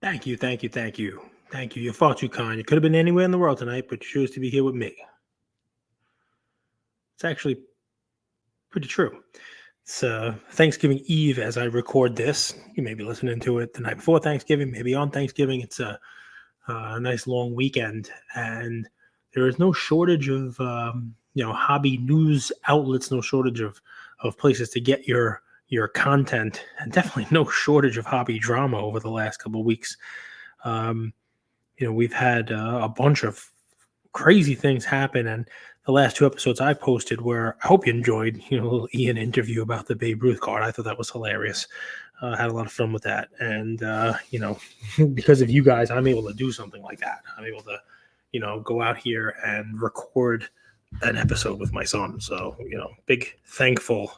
Thank you, thank you, thank you. Thank you. You're far too kind. You could have been anywhere in the world tonight, but you chose to be here with me. It's actually pretty true. It's Thanksgiving Eve as I record this. You may be listening to it the night before Thanksgiving, maybe on Thanksgiving. It's a nice long weekend, and there is no shortage of hobby news outlets, no shortage of places to get your content, and definitely no shortage of hobby drama over the last couple of weeks. Um, we've had a bunch of crazy things happen, and the last two episodes I posted where I hope you enjoyed, a little Ian interview about the Babe Ruth card. I thought that was hilarious. Had a lot of fun with that, and because of you guys, I'm able to do something like that. I'm able to, go out here and record an episode with my son. So, big thankful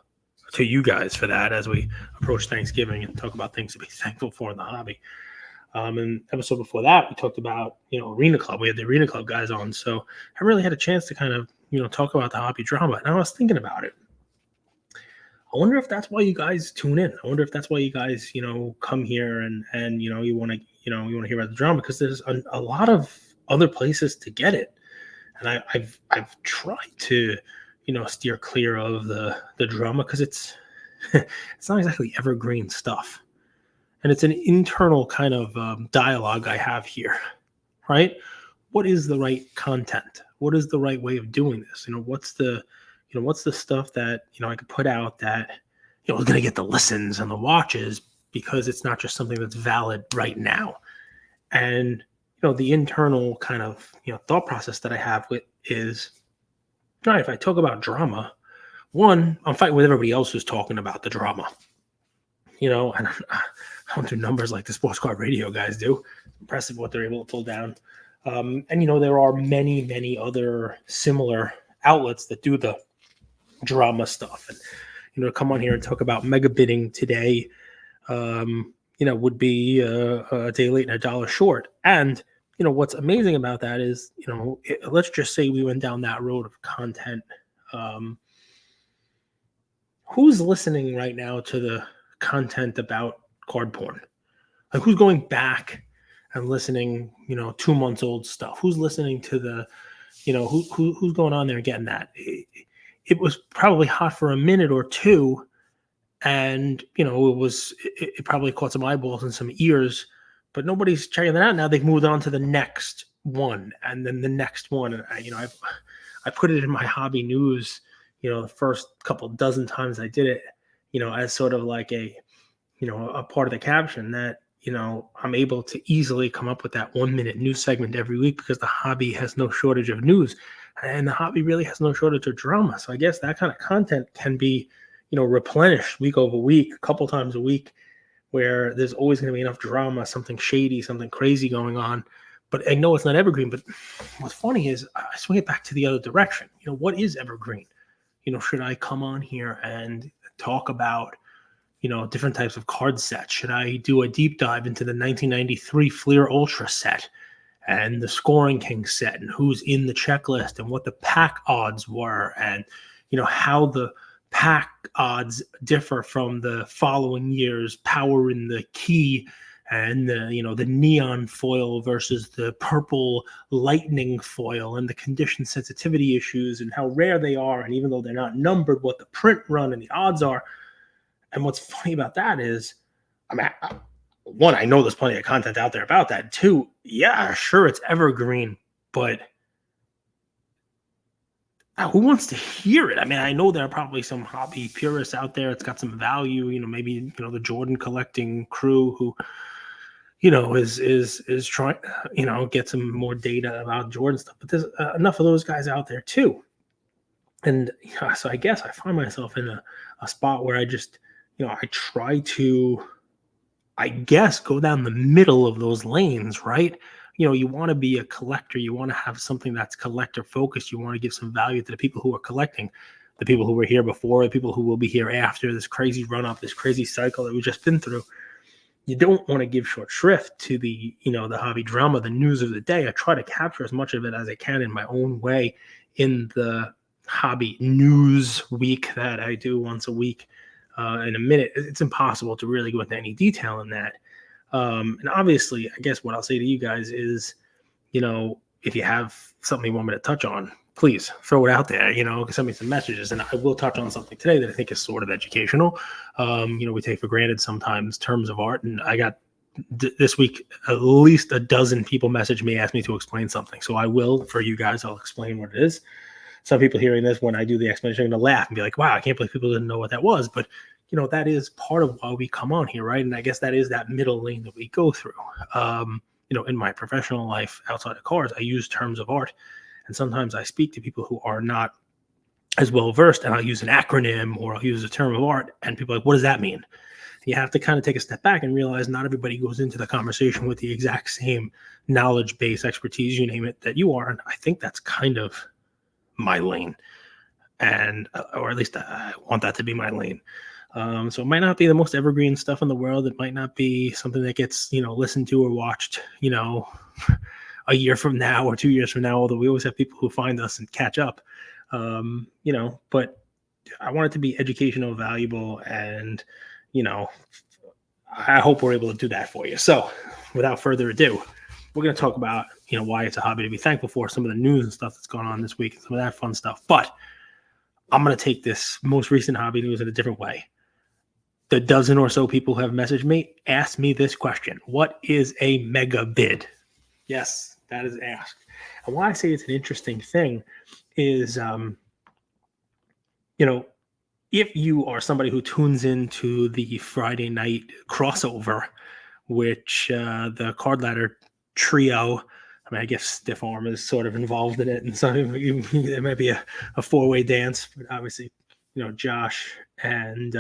to you guys for that as we approach Thanksgiving and talk about things to be thankful for in the hobby. And episode before that, we talked about, Arena Club. We had the Arena Club guys on. So I really had a chance to kind of, talk about the hobby drama. And I was thinking about it. I wonder if that's why you guys tune in. I wonder if that's why you guys, come here and you want to, you want to hear about the drama, because there's a lot of other places to get it. And I've tried to, steer clear of the drama because it's it's not exactly evergreen stuff. And it's an internal kind of dialogue I have here, right? What is the right content? What is the right way of doing this? What's the stuff that I could put out that is going to get the listens and the watches, because it's not just something that's valid right now. And the internal kind of thought process that I have with is, all right, if I talk about drama, one, I'm fighting with everybody else who's talking about the drama. And I don't do numbers like the sports card radio guys do. Impressive what they're able to pull down. And there are many, many other similar outlets that do the drama stuff. And to come on here and talk about mega bidding today, would be a day late and a dollar short. And what's amazing about that is, let's just say we went down that road of content. Who's listening right now to the content about card porn? Like, who's going back and listening 2 months old stuff? Who's listening to the who's going on there and getting that? It was probably hot for a minute or two, and it probably caught some eyeballs and some ears, but nobody's checking that out now. They've moved on to the next one, and then the next one. And I put it in my hobby news the first couple dozen times I did it, as sort of like a part of the caption that, I'm able to easily come up with that 1 minute news segment every week, because the hobby has no shortage of news, and the hobby really has no shortage of drama. So I guess that kind of content can be, replenished week over week, a couple times a week, where there's always going to be enough drama, something shady, something crazy going on. But I know it's not evergreen. But what's funny is I swing it back to the other direction. What is evergreen? Should I come on here and talk about, different types of card sets? Should I do a deep dive into the 1993 Fleer Ultra set and the Scoring King set, and who's in the checklist, and what the pack odds were, and, how the pack odds differ from the following year's Power in the Key, and the neon foil versus the purple lightning foil, and the condition sensitivity issues, and how rare they are, and even though they're not numbered, what the print run and the odds are. And what's funny about that is, one, I know there's plenty of content out there about that. Two, yeah, sure, it's evergreen, but who wants to hear it? I know there are probably some hobby purists out there. It's got some value, maybe, the Jordan collecting crew who, is trying, get some more data about Jordan stuff. But there's enough of those guys out there too. And so I guess I find myself in a spot where I just, I try to, I guess, go down the middle of those lanes, right? You want to be a collector. You want to have something that's collector focused. You want to give some value to the people who are collecting, the people who were here before, the people who will be here after this crazy run up, this crazy cycle that we've just been through. You don't want to give short shrift to the, the hobby drama, the news of the day. I try to capture as much of it as I can in my own way in the hobby news week that I do once a week. In a minute. It's impossible to really go into any detail in that. And obviously, I guess what I'll say to you guys is, if you have something you want me to touch on, please throw it out there, send me some messages, and I will touch on something today that I think is sort of educational. We take for granted sometimes terms of art, and I got this week at least a dozen people message me, ask me to explain something. So I will, for you guys, I'll explain what it is. Some people hearing this, when I do the explanation, are going to laugh and be like, wow, I can't believe people didn't know what that was. But, that is part of why we come on here, right? And I guess that is that middle lane that we go through. In my professional life outside of cars, I use terms of art. And sometimes I speak to people who are not as well versed, and I'll use an acronym or I'll use a term of art. And people are like, what does that mean? You have to kind of take a step back and realize not everybody goes into the conversation with the exact same knowledge base, expertise, you name it, that you are. And I think that's kind of my lane, and or at least I want that to be my lane. So it might not be the most evergreen stuff in the world. It might not be something that gets listened to or watched a year from now or 2 years from now, although we always have people who find us and catch up. But I want it to be educational, valuable, and I hope we're able to do that for you. So without further ado, we're going to talk about, why it's a hobby to be thankful for, some of the news and stuff that's going on this week, and some of that fun stuff. But I'm going to take this most recent hobby news in a different way. The dozen or so people who have messaged me asked me this question: what is a mega bid? Yes, that is asked. And why I say it's an interesting thing is, if you are somebody who tunes into the Friday night crossover, which the Card Ladder trio, I guess Stiff Arm is sort of involved in it, and so it might be a four-way dance, but obviously, Josh and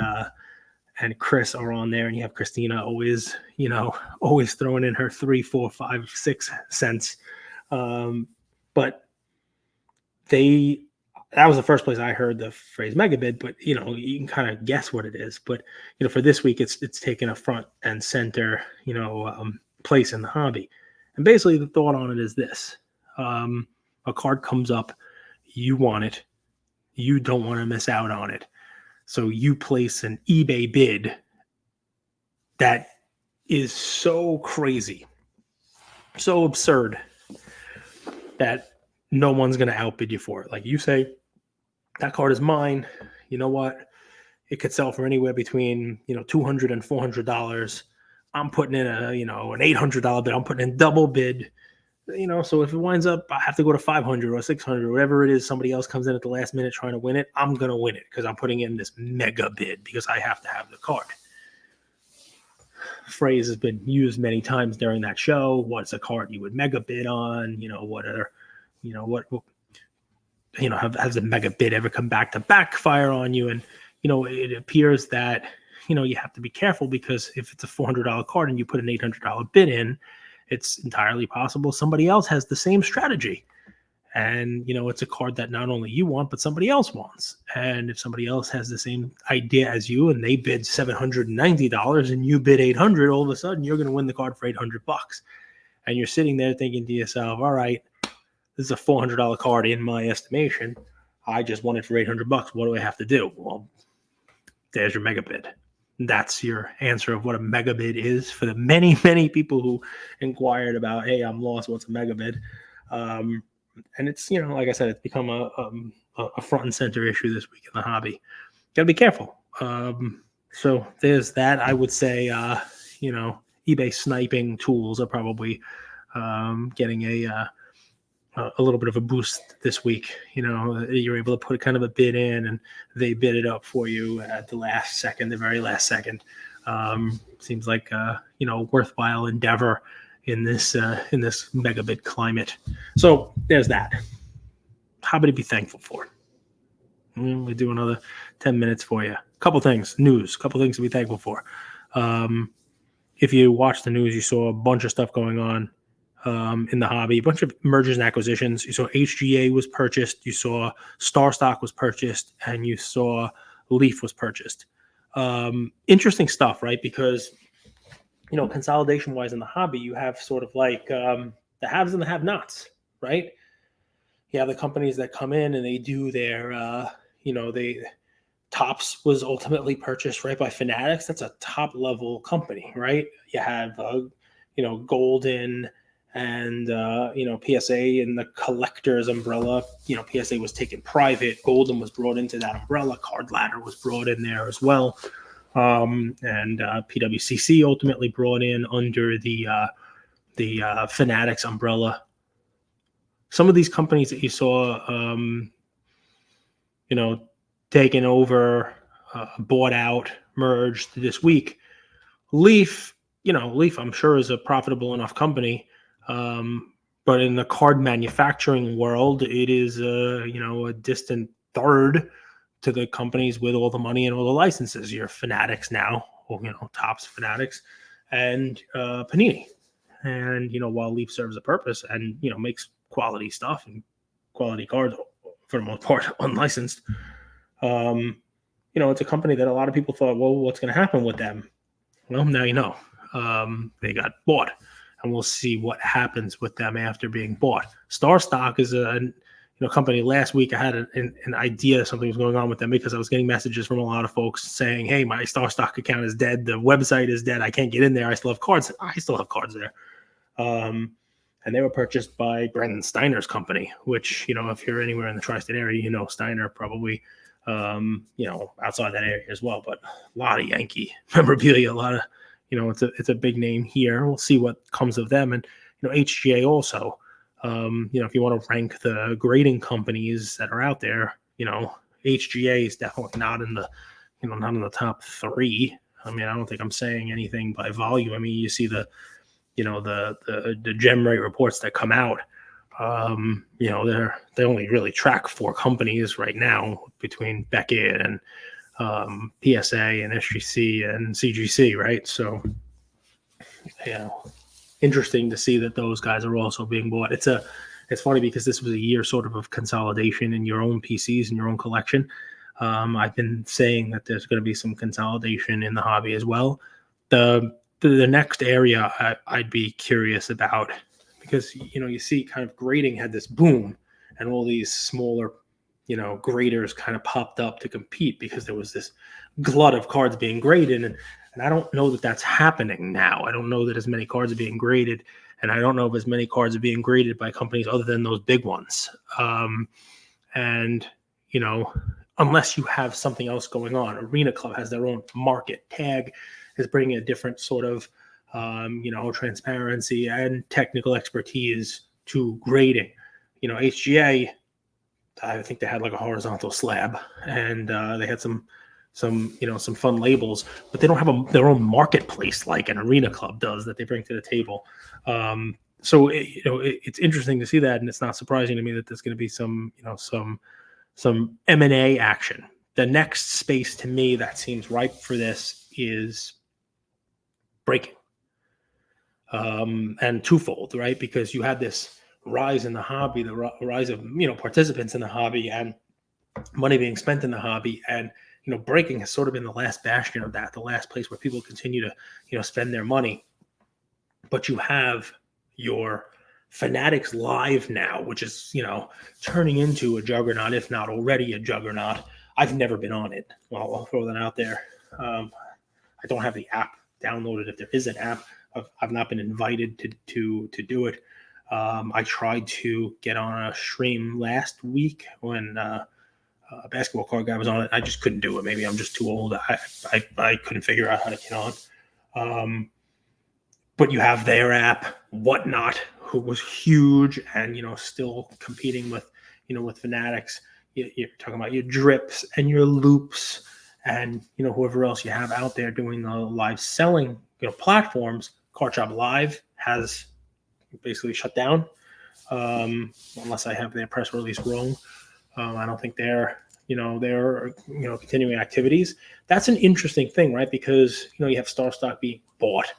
Chris are on there, and you have Christina always throwing in her 3, 4, 5, 6 cents. But that was the first place I heard the phrase megabid, but you can kind of guess what it is. But for this week, it's taken a front and center place in the hobby. And basically the thought on it is this: a card comes up, you want it, you don't want to miss out on it, so you place an eBay bid that is so crazy, so absurd, that no one's going to outbid you for it. Like, you say, that card is mine. You know what? It could sell for anywhere between, $200 and $400. I'm putting in an $800 bid. I'm putting in double bid. So if it winds up, I have to go to 500 or 600, whatever it is, somebody else comes in at the last minute trying to win it, I'm going to win it because I'm putting in this mega bid because I have to have the card. Phrase has been used many times during that show. What's a card you would mega bid on? Has a mega bid ever come back to backfire on you? And, it appears that, you have to be careful, because if it's a $400 card and you put an $800 bid in, it's entirely possible somebody else has the same strategy. And, it's a card that not only you want, but somebody else wants. And if somebody else has the same idea as you and they bid $790 and you bid $800, all of a sudden you're going to win the card for $800. And you're sitting there thinking to yourself, all right, this is a $400 card in my estimation. I just won it for $800. What do I have to do? Well, there's your mega bid. That's your answer of what a mega bid is for the many, many people who inquired about, hey, I'm lost, what's a mega bid? And it's, like I said, it's become a front and center issue this week in the hobby. Got to be careful. So there's that. I would say, eBay sniping tools are probably getting a little bit of a boost this week. You're able to put kind of a bid in and they bid it up for you at the very last second. Seems like a worthwhile endeavor in this mega bid climate. So there's that. Hobby to be thankful for. We do another 10 minutes for you. Couple things to be thankful for. If you watch the news, you saw a bunch of stuff going on in the hobby, a bunch of mergers and acquisitions. You saw HGA was purchased, you saw Starstock was purchased, and you saw Leaf was purchased. Interesting stuff, right? Because, consolidation wise in the hobby, you have sort of like the haves and the have-nots, right? You have the companies that come in and they do their, Topps was ultimately purchased right by Fanatics. That's a top level company, right? You have Golden and PSA in the collector's umbrella. PSA was taken private. Golden was brought into that umbrella. Card Ladder was brought in there as well, and PWCC ultimately brought in under the Fanatics umbrella. Some of these companies that you saw, taken over, bought out, merged this week. Leaf, I'm sure is a profitable enough company, but in the card manufacturing world, it is a distant third to the companies with all the money and all the licenses. Your Fanatics now, or Topps, Fanatics, and Panini. And while Leaf serves a purpose and makes quality stuff and quality cards for the most part unlicensed, it's a company that a lot of people thought, well, what's going to happen with them? Well, now you know. They got bought, and we'll see what happens with them after being bought. Star Stock is a company. Last week I had an idea something was going on with them because I was getting messages from a lot of folks saying, hey, my Star Stock account is dead. The website is dead. I can't get in there. I still have cards. I still have cards there. And they were purchased by Brendan Steiner's company, which, if you're anywhere in the tri-state area, Steiner probably, outside that area as well. But a lot of Yankee memorabilia, a lot of, it's a big name here. We'll see what comes of them. And, HGA also, if you want to rank the grading companies that are out there, HGA is definitely not in the, not in the top three. I mean, I don't think I'm saying anything by volume. I mean, you see the gem rate reports that come out. They only really track 4 companies right now between Beckett and PSA and SGC and CGC, right? So, interesting to see that those guys are also being bought. It's funny because this was a year sort of consolidation in your own PCs and your own collection. I've been saying that there's going to be some consolidation in the hobby as well. The next area I'd be curious about, because you see kind of grading had this boom and all these smaller graders kind of popped up to compete because there was this glut of cards being graded, and I don't know that that's happening now. I don't know that as many cards are being graded, and I don't know if as many cards are being graded by companies other than those big ones. Unless you have something else going on. Arena Club has their own market. Tag is bringing a different sort of, transparency and technical expertise to grading. HGA, I think they had like a horizontal slab, and they had some fun labels, but they don't have their own marketplace like an Arena Club does that they bring to the table. So it's interesting to see that, and it's not surprising to me that there's going to be some M&A action. The next space to me that seems ripe for this is breaking, and twofold, right? Because you had this rise in the hobby, the rise of participants in the hobby, and money being spent in the hobby, and breaking has sort of been the last bastion of that, the last place where people continue to spend their money. But you have your Fanatics Live now, which is turning into a juggernaut, if not already a juggernaut. I've never been on it. Well, I'll throw that out there. I don't have the app downloaded. If there is an app, I've not been invited to do it. I tried to get on a stream last week when a basketball card guy was on it. I just couldn't do it. Maybe I'm just too old. I couldn't figure out how to get on. But you have their app, Whatnot, who was huge and still competing with with Fanatics. You're talking about your drips and your loops and whoever else you have out there doing the live selling platforms. Card Shop Live has basically shut down, unless I have their press release wrong. I don't think they're continuing activities. That's an interesting thing, right? Because you have Star Stock being bought.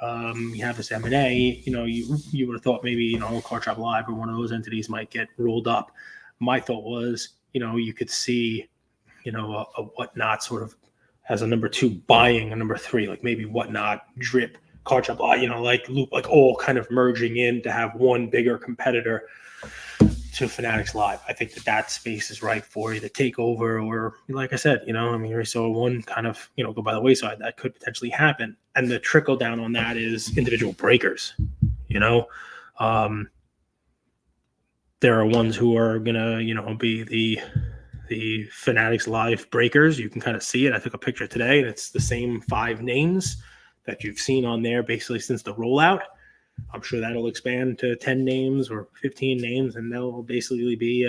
You have this M&A. You would have thought maybe Card Shop Live or one of those entities might get rolled up. My thought was you could see a Whatnot sort of as a number 2 buying a number 3, like maybe Whatnot, Drip, Card Shop Live, like Loop, like all kind of merging in to have one bigger competitor to Fanatics Live. I think that space is right for you to take over, or like I said, we saw one kind of, go by the wayside. That could potentially happen. And the trickle down on that is individual breakers, there are ones who are going to, be the Fanatics Live breakers. You can kind of see it. I took a picture today, and it's the same 5 names that you've seen on there basically since the rollout. I'm sure that'll expand to 10 names or 15 names, and they'll basically be,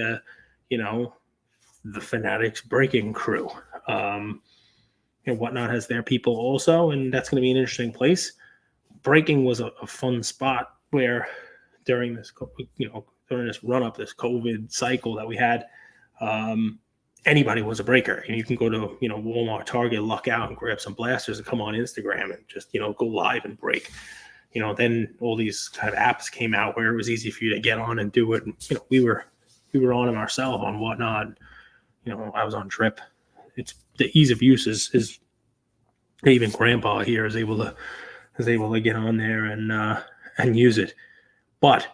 the Fanatics breaking crew. Whatnot has their people also, and that's going to be an interesting place. Breaking was a fun spot where during this, during this run up, this COVID cycle that we had, anybody was a breaker. You can go to, Walmart, Target, luck out and grab some blasters and come on Instagram and just, go live and break. Then all these kind of apps came out where it was easy for you to get on and do it. And, we were on them ourselves on Whatnot. I was on Drip. It's the ease of use is even Grandpa here is able to get on there and use it. But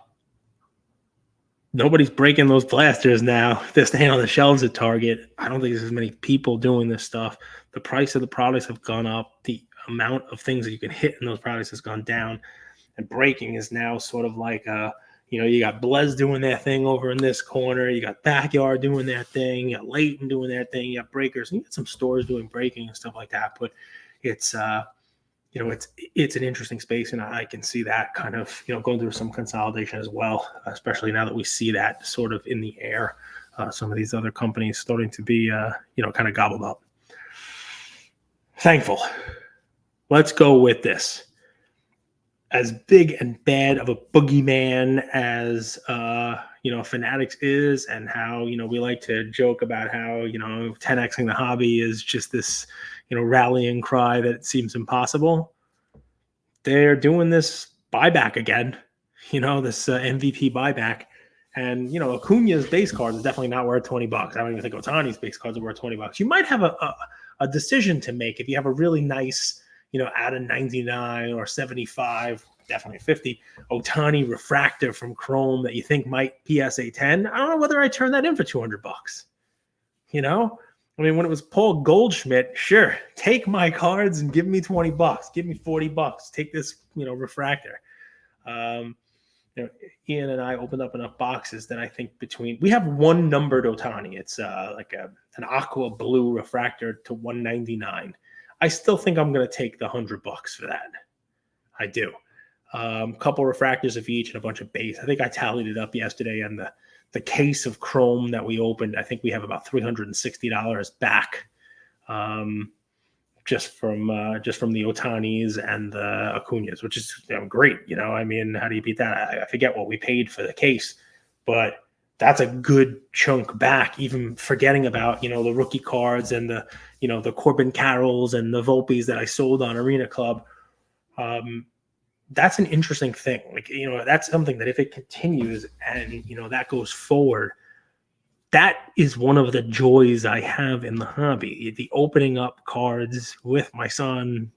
nobody's breaking those blasters now. They're staying on the shelves at Target. I don't think there's as many people doing this stuff. The price of the products have gone up. The amount of things that you can hit in those products has gone down. And breaking is now sort of like, you got Blez doing their thing over in this corner. You got Backyard doing their thing. You got Leighton doing their thing. You got breakers. And you got some stores doing breaking and stuff like that. But it's, it's an interesting space, and I can see that kind of, going through some consolidation as well, especially now that we see that sort of in the air. Some of these other companies starting to be, kind of gobbled up. Thankful. Let's go with this. As big and bad of a boogeyman as, Fanatics is, and how, we like to joke about how, 10Xing the hobby is just this, rallying cry that seems impossible. They're doing this buyback again, this MVP buyback. And, Acuna's base cards is definitely not worth $20. I don't even think Ohtani's base cards are worth $20. You might have a decision to make if you have a really nice, out of 99 or 75, definitely 50, Ohtani refractor from Chrome that you think might PSA 10. I don't know whether I turn that in for $200. When it was Paul Goldschmidt, sure, take my cards and give me $20. Give me $40. Take this, refractor. Ian and I opened up enough boxes that I think we have one numbered Ohtani. It's like an aqua blue refractor to 199. I still think I'm going to take the $100 for that. I do. Couple refractors of each and a bunch of base. I think I tallied it up yesterday, and the case of Chrome that we opened, I think we have about $360 back, just from the Ohtanis and the Acunas, which is great. How do you beat that? I forget what we paid for the case, but that's a good chunk back, even forgetting about, the rookie cards and the Corbin Carrolls and the Volpes that I sold on Arena Club. That's an interesting thing. That's something that if it continues and, that goes forward, that is one of the joys I have in the hobby. The opening up cards with my son,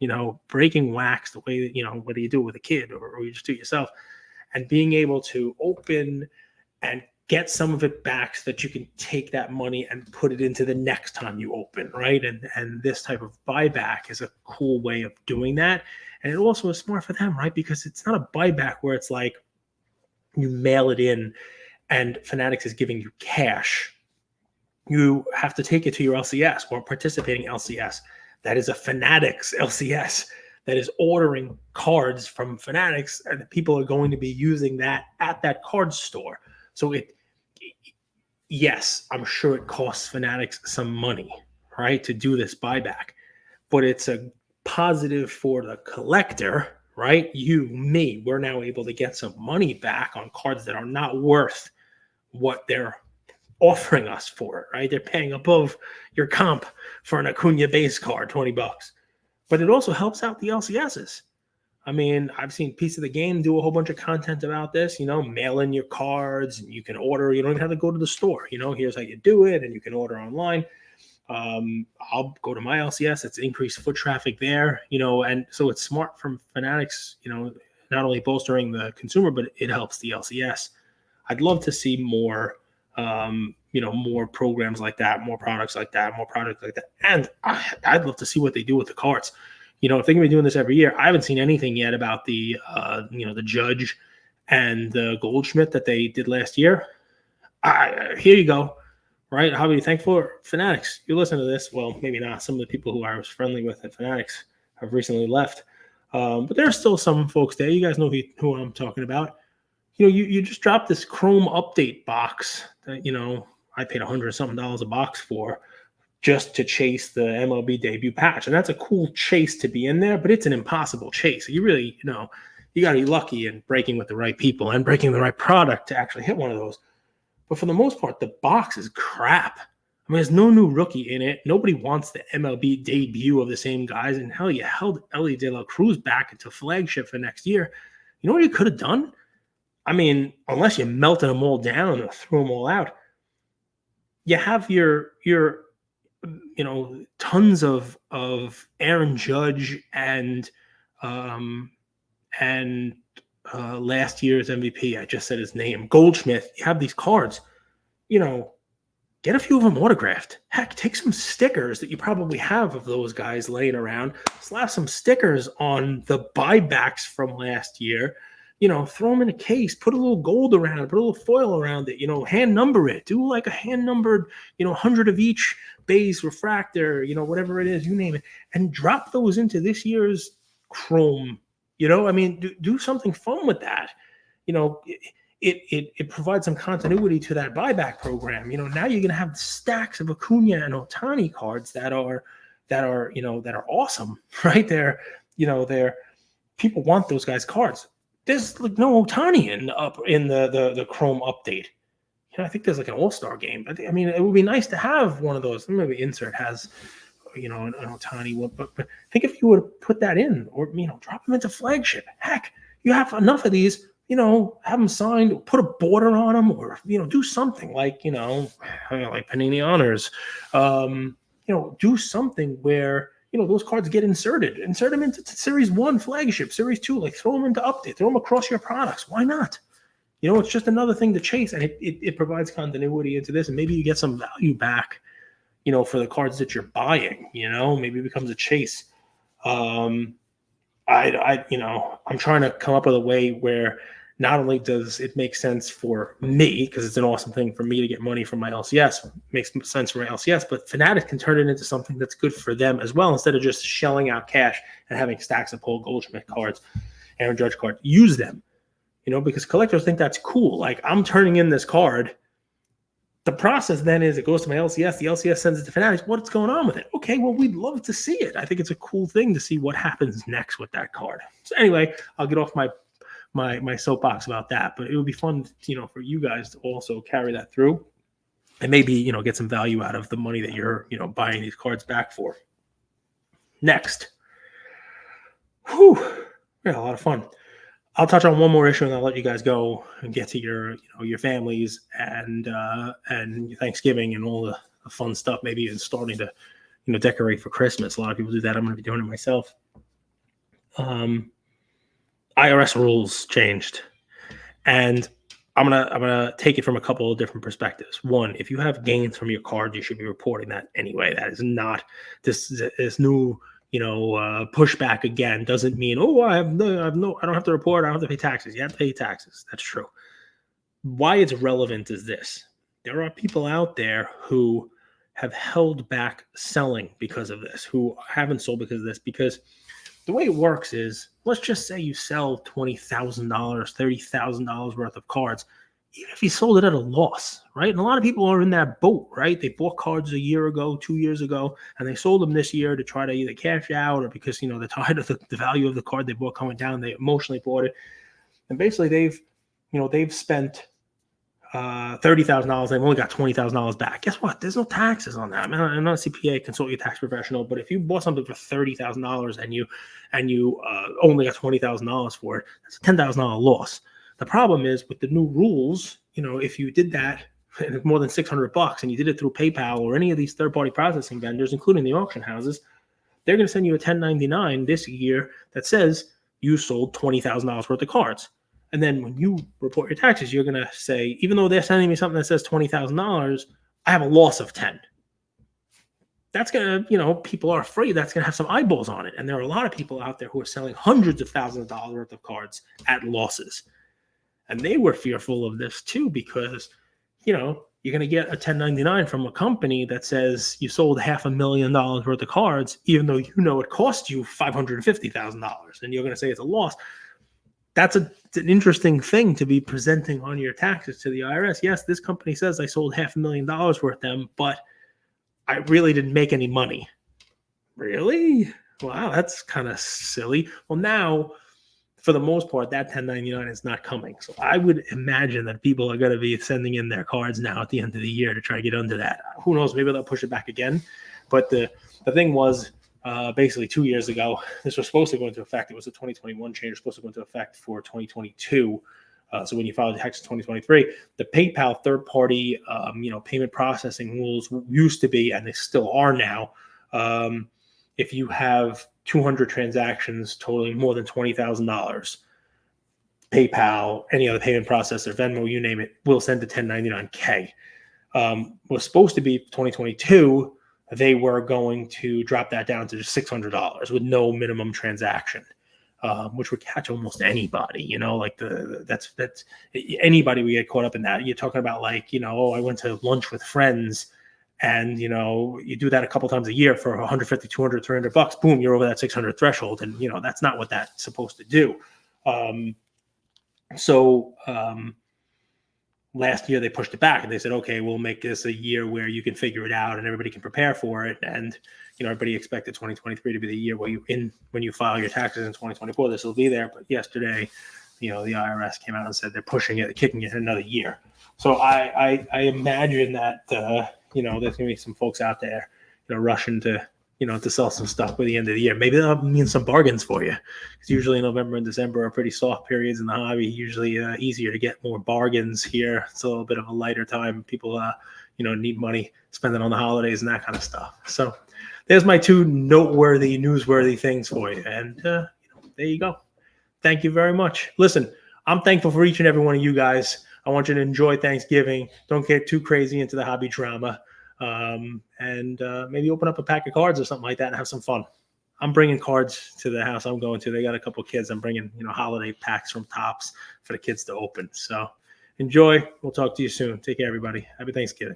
breaking wax the way, whether you do it with a kid or you just do it yourself, and being able to open and get some of it back so that you can take that money and put it into the next time you open, right? And this type of buyback is a cool way of doing that. And it also is smart for them, right? Because it's not a buyback where it's like you mail it in and Fanatics is giving you cash. You have to take it to your LCS or participating LCS. That is a Fanatics LCS that is ordering cards from Fanatics, and the people are going to be using that at that card store. So yes, I'm sure it costs Fanatics some money, right, to do this buyback, but it's a positive for the collector, right? You, me, we're now able to get some money back on cards that are not worth what they're offering us for it, right? They're paying above your comp for an Acuna base card, $20. But it also helps out the LCSs. I've seen Piece of the Game do a whole bunch of content about this, mail in your cards and you can order. You don't even have to go to the store. Here's how you do it, and you can order online. I'll go to my LCS. It's increased foot traffic there, and so it's smart from Fanatics, not only bolstering the consumer, but it helps the LCS. I'd love to see more more programs like that, more products like that, and I'd love to see what they do with the cards. If they're gonna be doing this every year, I haven't seen anything yet about the the Judge and the Goldschmidt that they did last year. Here you go, right? How are you thankful? Fanatics, you listen to this. Well, maybe not. Some of the people who I was friendly with at Fanatics have recently left. But there's still some folks there. You guys know who I'm talking about. You just dropped this Chrome update box that, I paid $100 something a box for just to chase the MLB debut patch. And that's a cool chase to be in there, but it's an impossible chase. You really, you got to be lucky and breaking with the right people and breaking the right product to actually hit one of those. But for the most part, the box is crap. I mean, there's no new rookie in it. Nobody wants the MLB debut of the same guys. And hell, you held Ellie De La Cruz back into flagship for next year. You know what you could have done? I mean, unless you melted them all down or threw them all out, you have your tons of Aaron Judge and last year's MVP. I just said his name, Goldschmidt. You have these cards. Get a few of them autographed. Heck, take some stickers that you probably have of those guys laying around. Slap some stickers on the buybacks from last year. Throw them in a case, put a little gold around it, put a little foil around it, hand number it. Do like a hand numbered, 100 of each base, refractor, whatever it is, you name it, and drop those into this year's Chrome. Do something fun with that. It provides some continuity to that buyback program. Now you're going to have stacks of Acuna and Ohtani cards that are awesome, right? They're people want those guys' cards. There's like no Ohtani in the Chrome update. I think there's like an all-star game. I mean, it would be nice to have one of those. Maybe Insert has, an Ohtani one, but I think if you would put that in, or drop them into flagship. Heck, you have enough of these. Have them signed, put a border on them, or do something like like Panini Honors. Do something where those cards get inserted. Insert them into Series 1 flagship, Series 2, like throw them into update, throw them across your products. Why not? It's just another thing to chase, and it provides continuity into this, and maybe you get some value back, for the cards that you're buying. Maybe it becomes a chase. I'm trying to come up with a way where not only does it make sense for me, because it's an awesome thing for me to get money from my LCS, makes sense for my LCS, but Fanatics can turn it into something that's good for them as well, instead of just shelling out cash and having stacks of Paul Goldschmidt cards, Aaron Judge cards. Use them, because collectors think that's cool. Like, I'm turning in this card. The process then is it goes to my LCS. The LCS sends it to Fanatics. What's going on with it? Okay, well, we'd love to see it. I think it's a cool thing to see what happens next with that card. So anyway, I'll get off my soapbox about that, but it would be fun, for you guys to also carry that through and maybe, get some value out of the money that you're, buying these cards back for. Next. We had a lot of fun. I'll touch on one more issue and I'll let you guys go and get to your families and Thanksgiving and all the fun stuff, maybe even starting to, decorate for Christmas. A lot of people do that. I'm going to be doing it myself. IRS rules changed, and I'm gonna take it from a couple of different perspectives. One, if you have gains from your card, you should be reporting that anyway. That is not this new pushback again. Doesn't mean I don't have to report. I don't have to pay taxes. You have to pay taxes. That's true. Why it's relevant is this: there are people out there who have held back selling because of this, who haven't sold because of this, because the way it works is, let's just say you sell $20,000, $30,000 worth of cards, even if you sold it at a loss, right? And a lot of people are in that boat, right? They bought cards a year ago, 2 years ago, and they sold them this year to try to either cash out or because, they're tired of the value of the card they bought coming down. They emotionally bought it. And basically they've spent $30,000, they've only got $20,000 back. Guess what? There's no taxes on that. I mean, I'm not a CPA, consult your tax professional, but if you bought something for $30,000 and you only got $20,000 for it, that's a $10,000 loss. The problem is with the new rules, if you did that and more than $600 and you did it through PayPal or any of these third-party processing vendors, including the auction houses, they're going to send you a 1099 this year that says you sold $20,000 worth of cards. And then when you report your taxes, you're going to say, even though they're sending me something that says $20,000, I have a loss of 10. That's going to, people are afraid that's going to have some eyeballs on it. And there are a lot of people out there who are selling hundreds of thousands of dollars worth of cards at losses. And they were fearful of this too, because, you're going to get a 1099 from a company that says you sold $500,000 worth of cards, even though it cost you $550,000, and you're going to say it's a loss. It's an interesting thing to be presenting on your taxes to the IRS. Yes, this company says I sold $500,000 worth of them, but I really didn't make any money. Really? Wow, that's kind of silly. Well, now, for the most part, that 1099 is not coming. So I would imagine that people are going to be sending in their cards now at the end of the year to try to get under that. Who knows? Maybe they'll push it back again. But the thing was, basically 2 years ago, this was supposed to go into effect. It was a 2021 change. It was supposed to go into effect for 2022. So when you filed your taxes in 2023, the PayPal third-party, payment processing rules used to be, and they still are now, if you have 200 transactions totaling more than $20,000, PayPal, any other payment processor, Venmo, you name it, will send a 1099K. Was supposed to be 2022. They were going to drop that down to just $600 with no minimum transaction, which would catch almost anybody. That's anybody would get caught up in that. You're talking about I went to lunch with friends. And, you do that a couple times a year for 150, 200, 300 bucks, boom, you're over that 600 threshold. And, that's not what that's supposed to do. Last year they pushed it back and they said, okay, we'll make this a year where you can figure it out and everybody can prepare for it. And, everybody expected 2023 to be the year where when you file your taxes in 2024, this will be there. But yesterday, the IRS came out and said they're pushing it, kicking it another year. So I imagine that, there's going to be some folks out there, rushing to, to sell some stuff by the end of the year. Maybe that'll mean some bargains for you. Because usually November and December are pretty soft periods in the hobby. Usually easier to get more bargains here. It's a little bit of a lighter time. People, need money, spend it on the holidays and that kind of stuff. So there's my two noteworthy, newsworthy things for you. And there you go. Thank you very much. Listen, I'm thankful for each and every one of you guys. I want you to enjoy Thanksgiving. Don't get too crazy into the hobby drama. And maybe open up a pack of cards or something like that and have some fun. I'm bringing cards to the house I'm going to. They got a couple of kids. I'm bringing, holiday packs from Topps for the kids to open. So enjoy. We'll talk to you soon. Take care, everybody. Happy Thanksgiving.